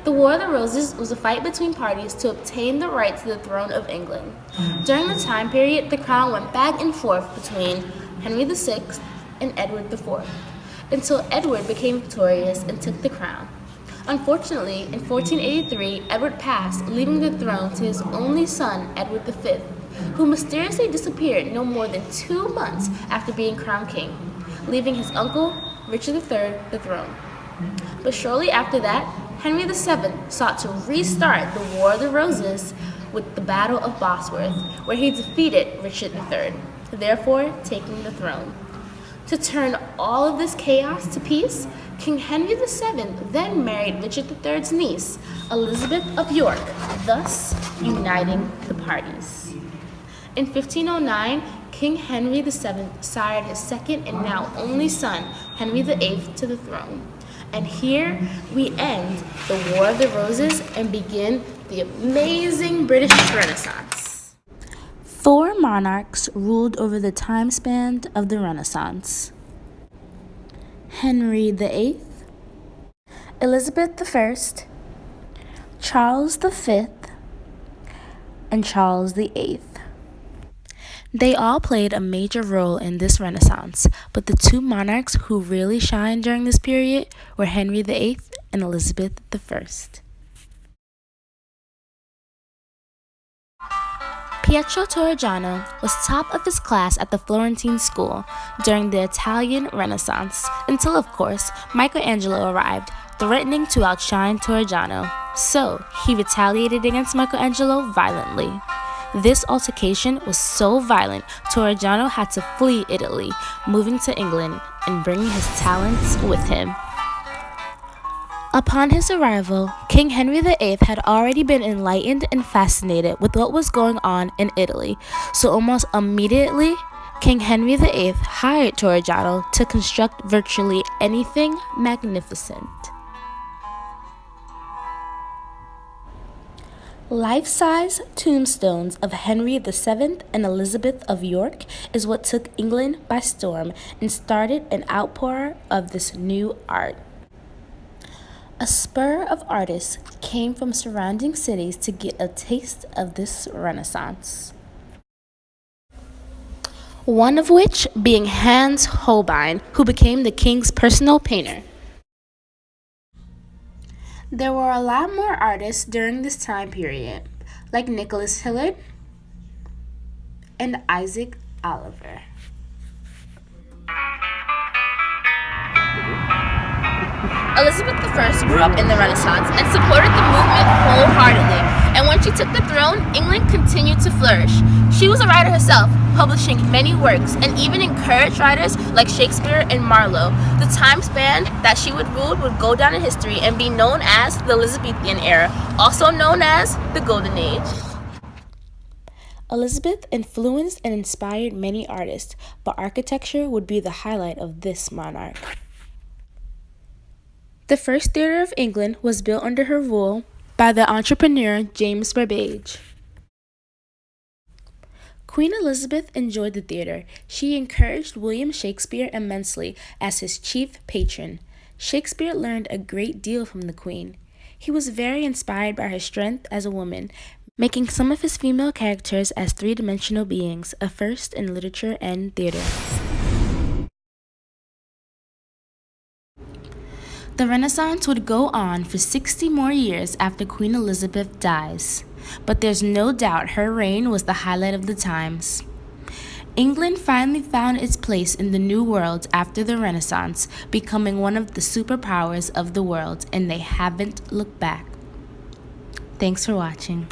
The War of the Roses was a fight between parties to obtain the right to the throne of England. During the time period, the crown went back and forth between Henry VI and Edward IV, until Edward became victorious and took the crown. Unfortunately, in 1483, Edward passed, leaving the throne to his only son, Edward V, who mysteriously disappeared no more than 2 months after being crowned king, leaving his uncle, Richard III, the throne. But shortly after that, Henry VII sought to restart the War of the Roses with the Battle of Bosworth, where he defeated Richard III, therefore taking the throne. To turn all of this chaos to peace, King Henry VII then married Richard III's niece, Elizabeth of York, thus uniting the parties. In 1509, King Henry VII sired his second and now only son, Henry VIII, to the throne. And here we end the War of the Roses and begin the amazing British Renaissance. 4 monarchs ruled over the time span of the Renaissance: Henry VIII, Elizabeth I, Charles V, and Charles VIII. They all played a major role in this Renaissance, but the 2 monarchs who really shined during this period were Henry VIII and Elizabeth I. Pietro Torrigiano was top of his class at the Florentine school during the Italian Renaissance, until of course Michelangelo arrived, threatening to outshine Torrigiano. So he retaliated against Michelangelo violently. This altercation was so violent, Torrigiano had to flee Italy, moving to England and bringing his talents with him. Upon his arrival, King Henry VIII had already been enlightened and fascinated with what was going on in Italy, so almost immediately, King Henry VIII hired Torrigiano to construct virtually anything magnificent. Life-size tombstones of Henry VII and Elizabeth of York is what took England by storm and started an outpour of this new art. A spur of artists came from surrounding cities to get a taste of this Renaissance. One of which being Hans Holbein, who became the king's personal painter. There were a lot more artists during this time period, like Nicholas Hilliard and Isaac Oliver. Elizabeth I grew up in the Renaissance and supported the movement wholeheartedly, and when she took the throne, England continued to flourish. She was a writer herself, publishing many works, and even encouraged writers like Shakespeare and Marlowe. The time span that she would rule would go down in history and be known as the Elizabethan era, also known as the Golden Age. Elizabeth influenced and inspired many artists, but architecture would be the highlight of this monarch. The first theatre of England was built under her rule by the entrepreneur James Burbage. Queen Elizabeth enjoyed the theatre. She encouraged William Shakespeare immensely as his chief patron. Shakespeare learned a great deal from the Queen. He was very inspired by her strength as a woman, making some of his female characters as three-dimensional beings, a first in literature and theatre. The Renaissance would go on for 60 more years after Queen Elizabeth dies, but there's no doubt her reign was the highlight of the times. England finally found its place in the New World after the Renaissance, becoming one of the superpowers of the world, and they haven't looked back. Thanks for watching.